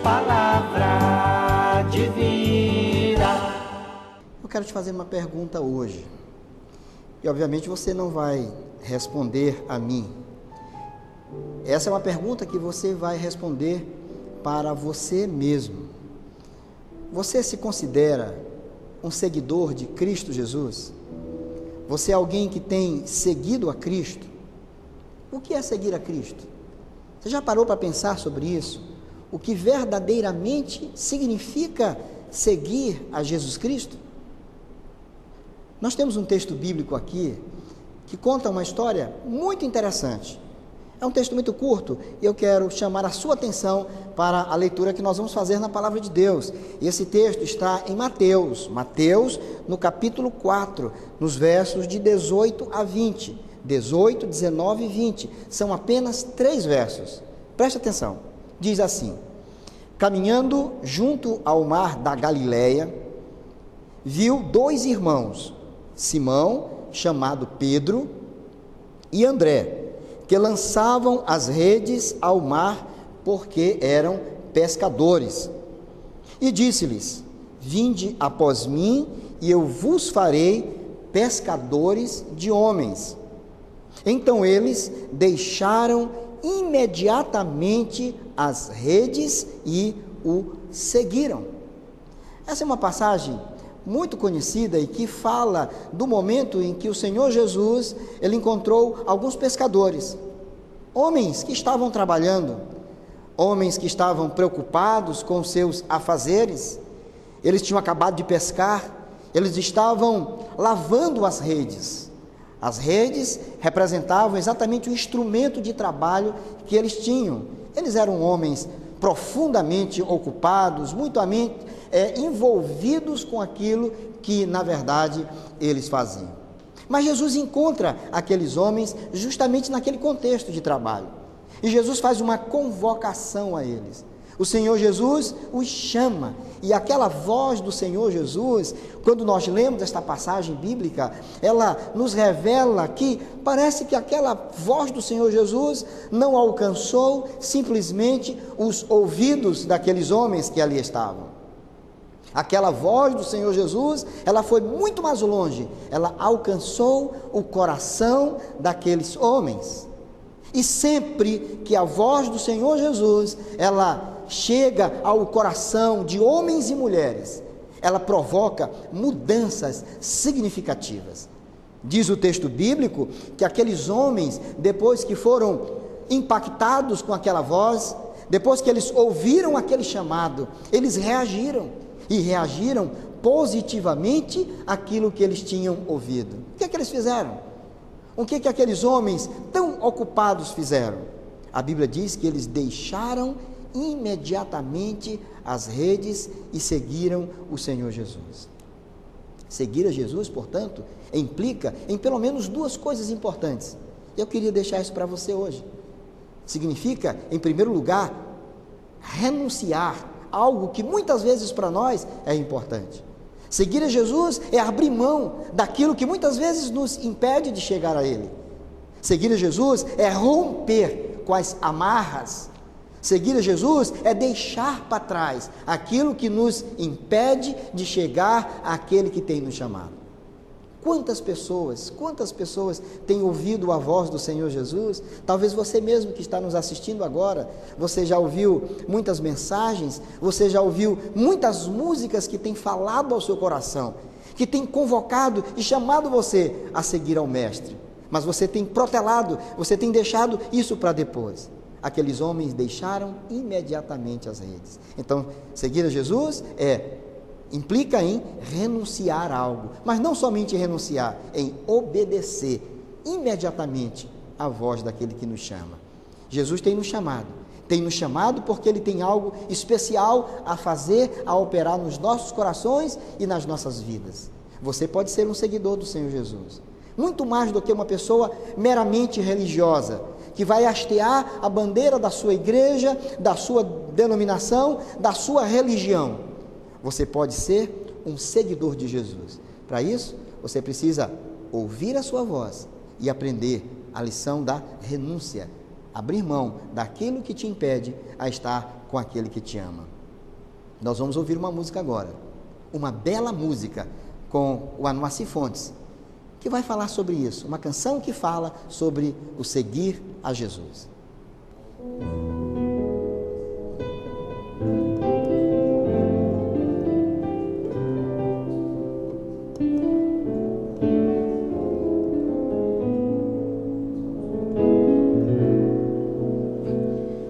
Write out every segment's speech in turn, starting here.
palavra de vida. Eu quero te fazer uma pergunta hoje. E obviamente você não vai responder a mim. Essa é uma pergunta que você vai responder para você mesmo. Você se considera um seguidor de Cristo Jesus? Você é alguém que tem seguido a Cristo? O que é seguir a Cristo? Você já parou para pensar sobre isso? O que verdadeiramente significa seguir a Jesus Cristo? Nós temos um texto bíblico aqui que conta uma história muito interessante. É um texto muito curto e eu quero chamar a sua atenção para a leitura que nós vamos fazer na Palavra de Deus. E esse texto está em Mateus, no capítulo 4, nos versos de 18 a 20. 18, 19 e 20. São apenas 3 versos. Preste atenção. Diz assim: caminhando junto ao mar da Galileia, viu 2 irmãos, Simão, chamado Pedro, e André, que lançavam as redes ao mar, porque eram pescadores. E disse-lhes: vinde após mim, e eu vos farei pescadores de homens. Então eles deixaram imediatamente as redes e o seguiram. Essa é uma passagem muito conhecida e que fala do momento em que o Senhor Jesus, ele encontrou alguns pescadores, homens que estavam trabalhando, homens que estavam preocupados com seus afazeres. Eles tinham acabado de pescar, eles estavam lavando as redes. As redes representavam exatamente o instrumento de trabalho que eles tinham. Eles eram homens profundamente ocupados, muito envolvidos com aquilo que, na verdade, eles faziam. Mas Jesus encontra aqueles homens justamente naquele contexto de trabalho. E Jesus faz uma convocação a eles. O Senhor Jesus os chama, e aquela voz do Senhor Jesus, quando nós lemos esta passagem bíblica, ela nos revela que parece que aquela voz do Senhor Jesus não alcançou simplesmente os ouvidos daqueles homens que ali estavam. Aquela voz do Senhor Jesus, ela foi muito mais longe, ela alcançou o coração daqueles homens. E sempre que a voz do Senhor Jesus, ela chega ao coração de homens e mulheres, ela provoca mudanças significativas. Diz o texto bíblico que aqueles homens, depois que foram impactados com aquela voz, depois que eles ouviram aquele chamado, eles reagiram, e reagiram positivamente àquilo que eles tinham ouvido. O que é que eles fizeram? O que é que aqueles homens tão ocupados fizeram? A Bíblia diz que eles deixaram imediatamente as redes e seguiram o Senhor Jesus. Seguir a Jesus, portanto, implica em pelo menos 2 coisas importantes. Eu queria deixar isso para você hoje. Significa, em primeiro lugar, renunciar a algo que muitas vezes para nós é importante. Seguir a Jesus é abrir mão daquilo que muitas vezes nos impede de chegar a Ele. Seguir a Jesus é romper com as amarras. Seguir a Jesus é deixar para trás aquilo que nos impede de chegar àquele que tem nos chamado. Quantas pessoas têm ouvido a voz do Senhor Jesus? Talvez você mesmo que está nos assistindo agora, você já ouviu muitas mensagens, você já ouviu muitas músicas que têm falado ao seu coração, que têm convocado e chamado você a seguir ao Mestre. Mas você tem protelado, você tem deixado isso para depois. Aqueles homens deixaram imediatamente as redes. Então, seguir a Jesus implica em renunciar a algo, mas não somente renunciar, em obedecer imediatamente à voz daquele que nos chama. Jesus tem nos chamado porque Ele tem algo especial a fazer, a operar nos nossos corações e nas nossas vidas. Você pode ser um seguidor do Senhor Jesus, muito mais do que uma pessoa meramente religiosa, que vai hastear a bandeira da sua igreja, da sua denominação, da sua religião. Você pode ser um seguidor de Jesus. Para isso, você precisa ouvir a sua voz e aprender a lição da renúncia, abrir mão daquilo que te impede a estar com aquele que te ama. Nós vamos ouvir uma música agora, uma bela música com o Anoaci Fontes, que vai falar sobre isso, uma canção que fala sobre o seguir a Jesus.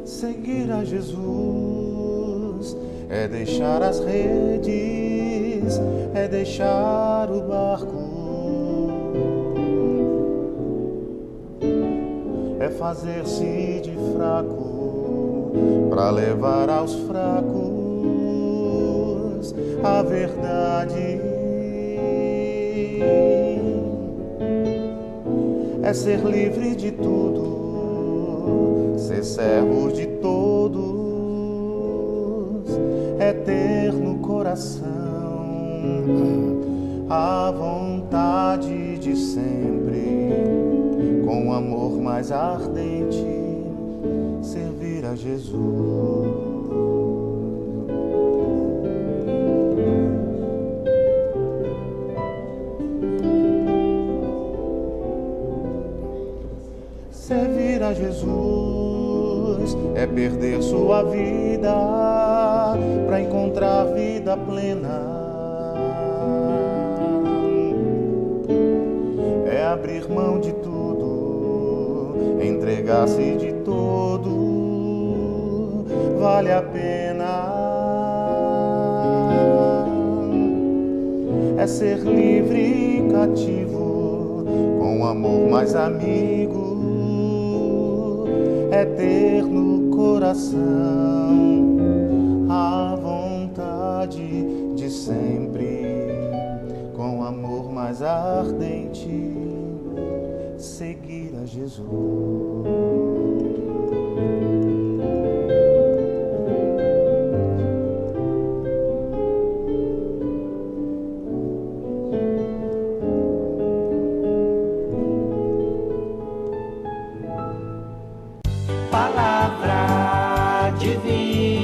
Seguir a Jesus é deixar as redes, é deixar o barco, é fazer-se de fraco para levar aos fracos a verdade. É ser livre de tudo, ser servo de todos, é ter no coração a vontade de sempre, com amor mais ardente, servir a Jesus. Servir a Jesus é perder sua vida para encontrar vida plena. É abrir mão de tudo, entregar-se de todo, vale a pena. É ser livre e cativo, com amor mais amigo, é ter no coração a vontade de sempre, com amor mais ardente, seguir a Jesus. Palavra divina.